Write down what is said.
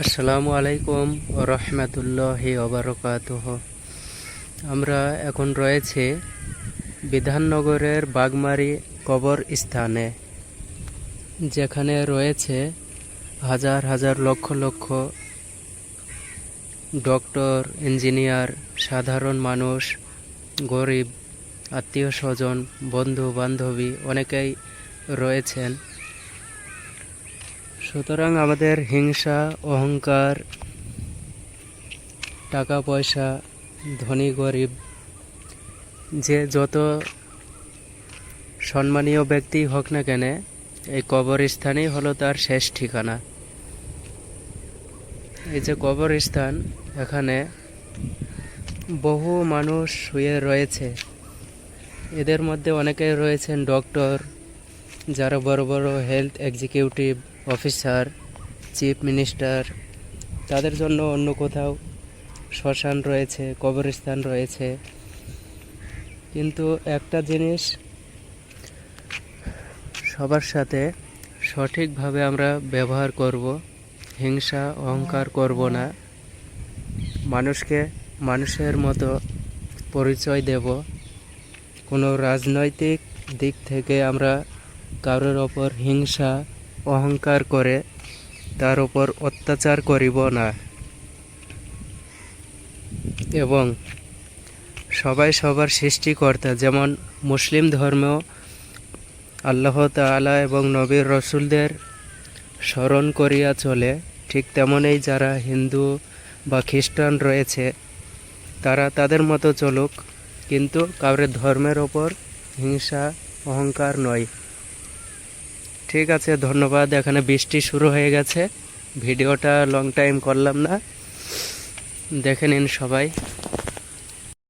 আসসালামু আলাইকুম রহমতুল্লাহি ওবারকাতুহ। আমরা এখন রয়েছে বিধাননগরের বাগমারি কবর স্থানে, যেখানে রয়েছে হাজার হাজার লক্ষ লক্ষ ডক্টর, ইঞ্জিনিয়ার, সাধারণ মানুষ, গরিব, আত্মীয় স্বজন, বন্ধু বান্ধবী অনেকেই রয়েছেন। সুতরাং আমাদের হিংসা, অহংকার, টাকা পয়সা, ধনী গরিব, যে যত সম্মানীয় ব্যক্তি হোক না কেন, এই কবরস্থানই হলো তার শেষ ঠিকানা। এই যে কবরস্থান, এখানে বহু মানুষ শুয়ে রয়েছে। এদের মধ্যে অনেকেই রয়েছেন ডক্টর, যারা বড় বড় health executive officer, chief minister. তাদের জন্য অন্য কোথাও শ্মশান রয়েছে, কবরস্থান রয়েছে। কিন্তু একটা জিনিস সবার সাথে সঠিকভাবে আমরা ব্যবহার করব, হিংসা অহংকার করব না, মানুষকে মানুষের মতো পরিচয় দেব। কোনো রাজনৈতিক দিক থেকে আমরা কারোর ওপর হিংসা অহংকার করে তার উপর অত্যাচার করিব না। এবং সবাই সবার সৃষ্টিকর্তা, যেমন মুসলিম ধর্ম আল্লাহ তাআলা এবং নবীর রসুলদের স্মরণ করিয়া চলে, ঠিক তেমনই যারা হিন্দু বা খ্রিস্টান রয়েছে তারা তাদের মতো চলুক, কিন্তু কারোর ধর্মের ওপর হিংসা অহংকার নয়। ঠিক আছে, ধন্যবাদ। এখানে বৃষ্টি শুরু হয়ে গেছে, ভিডিওটা লং টাইম করলাম না, দেখে নিন সবাই।